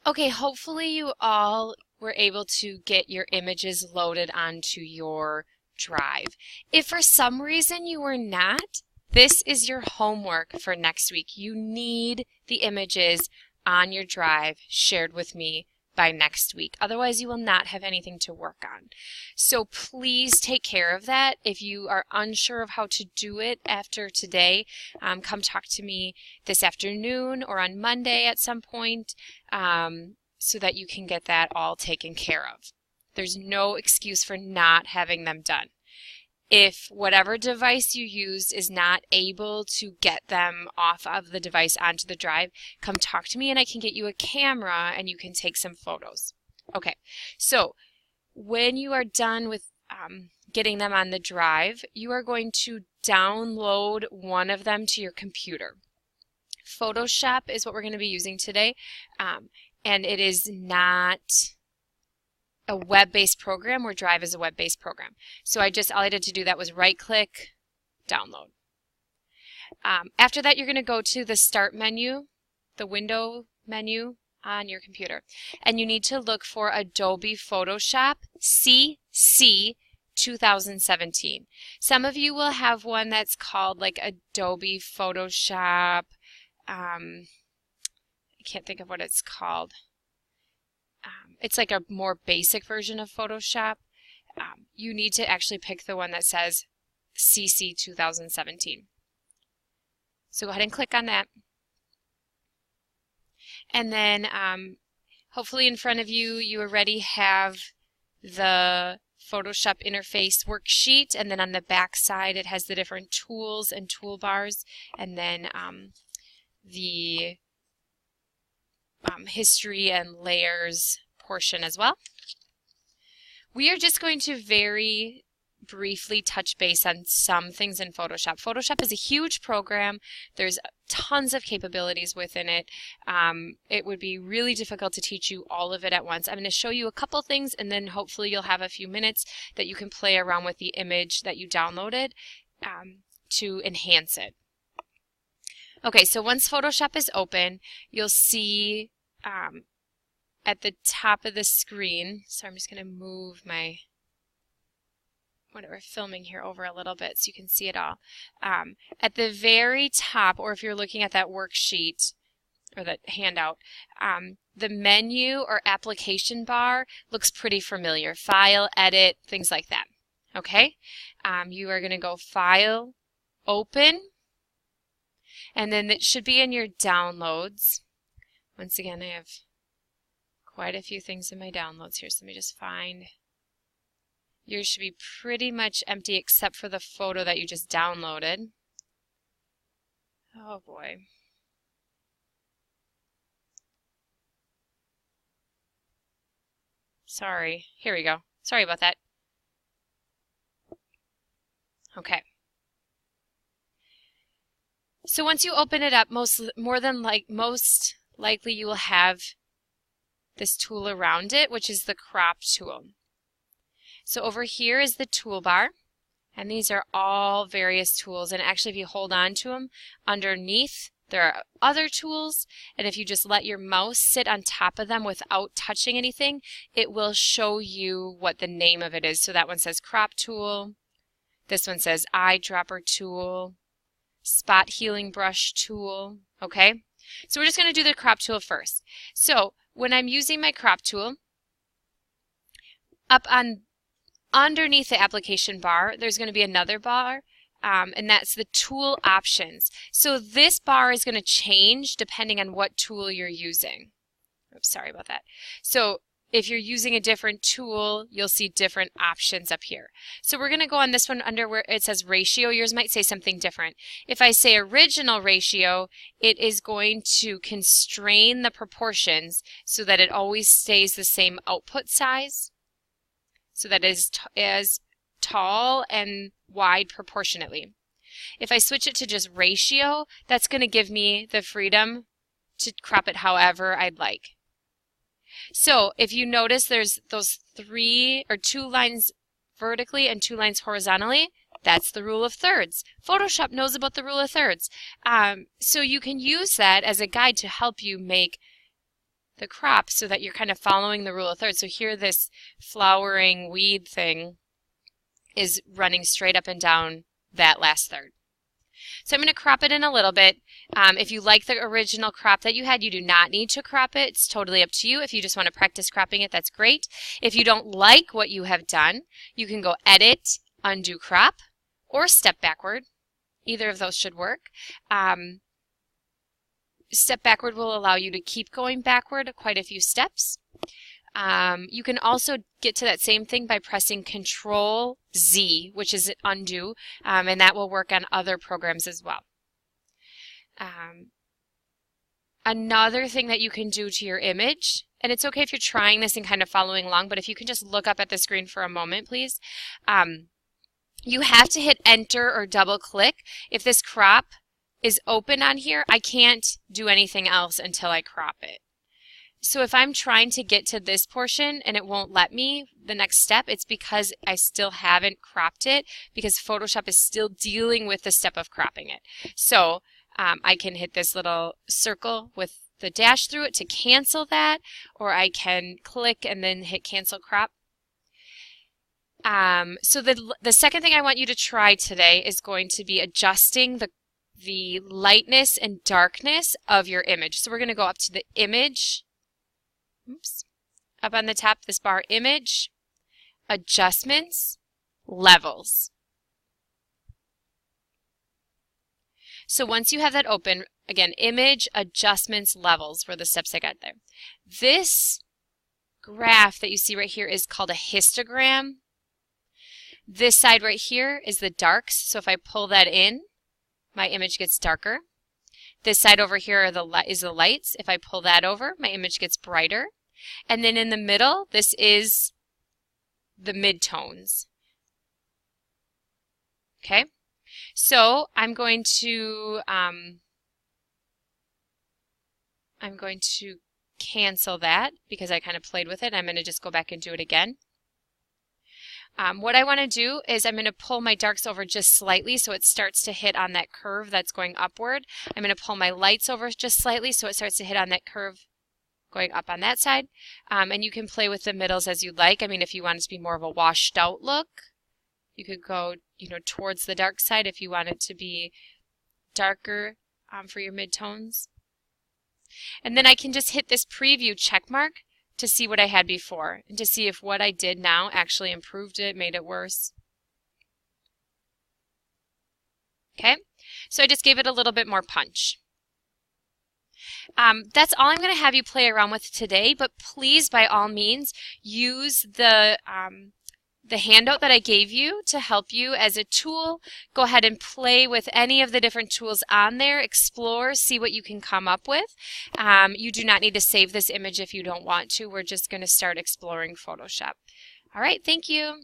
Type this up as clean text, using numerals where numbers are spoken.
Okay, hopefully you all were able to get your images loaded onto your drive. If for some reason you were not, this is your homework for next week. You need the images on your drive shared with me by next week. Otherwise, you will not have anything to work on. So please take care of that. If you are unsure of how to do it after today, come talk to me this afternoon or on Monday at some point, so that you can get that all taken care of. There's no excuse for not having them done. If whatever device you used is not able to get them off of the device onto the drive, come talk to me and I can get you a camera and you can take some photos. Okay, so when you are done with getting them on the drive, you are going to download one of them to your computer. Photoshop is what we're going to be using today, and it is not a web-based program, where Drive is a web-based program. So all I did to do that was right-click, download. After that, you're going to go to the Start menu, the Window menu on your computer, and you need to look for Adobe Photoshop CC 2017. Some of you will have one that's called like Adobe Photoshop, I can't think of what it's called. It's like a more basic version of Photoshop. You need to actually pick the one that says CC 2017. So go ahead and click on that. And then hopefully in front of you, you already have the Photoshop interface worksheet, and then on the back side it has the different tools and toolbars, and then the history and layers portion as well. We are just going to very briefly touch base on some things in Photoshop. Photoshop is a huge program. There's tons of capabilities within it. It would be really difficult to teach you all of it at once. I'm going to show you a couple things, and then hopefully you'll have a few minutes that you can play around with the image that you downloaded to enhance it. Okay, so once Photoshop is open, you'll see at the top of the screen, so I'm just going to move my what we're filming here over a little bit so you can see it all. At the very top, or if you're looking at that worksheet or that handout, the menu or application bar looks pretty familiar. File, edit, things like that. Okay? You are going to go File, Open, and then it should be in your downloads. Once again, I have quite a few things in my downloads here, so let me just find. Yours should be pretty much empty except for the photo that you just downloaded. Oh boy. Sorry. Here we go. Sorry about that. Okay. So once you open it up, most likely you will have this tool around it, which is the crop tool. So over here is the toolbar, and these are all various tools, and actually if you hold on to them, underneath there are other tools, and if you just let your mouse sit on top of them without touching anything, it will show you what the name of it is. So that one says crop tool, this one says eyedropper tool, spot healing brush tool, okay? So we're just going to do the crop tool first. So when I'm using my crop tool, up on underneath the application bar, there's going to be another bar, and that's the tool options. So this bar is going to change depending on what tool you're using. Oops, sorry about that. So if you're using a different tool, you'll see different options up here. So we're going to go on this one under where it says ratio. Yours might say something different. If I say original ratio, it is going to constrain the proportions so that it always stays the same output size, so that it is as tall and wide proportionately. If I switch it to just ratio, that's going to give me the freedom to crop it however I'd like. So if you notice there's those 2 lines vertically and 2 lines horizontally, that's the rule of thirds. Photoshop knows about the rule of thirds. So you can use that as a guide to help you make the crop so that you're kind of following the rule of thirds. So here this flowering weed thing is running straight up and down that last third. So I'm going to crop it in a little bit. If you like the original crop that you had, you do not need to crop it. It's totally up to you. If you just want to practice cropping it, that's great. If you don't like what you have done, you can go Edit, Undo Crop, or Step Backward. Either of those should work. Step Backward will allow you to keep going backward quite a few steps. You can also get to that same thing by pressing Control Z, which is undo, and that will work on other programs as well. Another thing that you can do to your image, and it's okay if you're trying this and kind of following along, but if you can just look up at the screen for a moment, please. You have to hit Enter or double click. If this crop is open on here, I can't do anything else until I crop it. So if I'm trying to get to this portion and it won't let me, the next step, it's because I still haven't cropped it, because Photoshop is still dealing with the step of cropping it. So I can hit this little circle with the dash through it to cancel that, or I can click and then hit Cancel Crop. So the second thing I want you to try today is going to be adjusting the lightness and darkness of your image. So we're going to go up to the image, up on the top, this bar, Image, Adjustments, Levels. So once you have that open, again, Image, Adjustments, Levels were the steps I got there. This graph that you see right here is called a histogram. This side right here is the darks, so if I pull that in, my image gets darker. This side over here is the lights. If I pull that over, my image gets brighter. And then in the middle, this is the midtones. Okay, so I'm going to cancel that because I kind of played with it. I'm going to just go back and do it again. What I want to do is I'm going to pull my darks over just slightly so it starts to hit on that curve that's going upward. I'm going to pull my lights over just slightly so it starts to hit on that curve going up on that side. And you can play with the middles as you like. I mean, if you want it to be more of a washed out look, you could go, towards the dark side if you want it to be darker for your midtones. And then I can just hit this preview check mark to see what I had before and to see if what I did now actually improved it, made it worse. Okay, so I just gave it a little bit more punch. That's all I'm going to have you play around with today, but please, by all means, use the handout that I gave you to help you as a tool. Go ahead and play with any of the different tools on there. Explore, see what you can come up with. You do not need to save this image if you don't want to. We're just going to start exploring Photoshop. All right, thank you.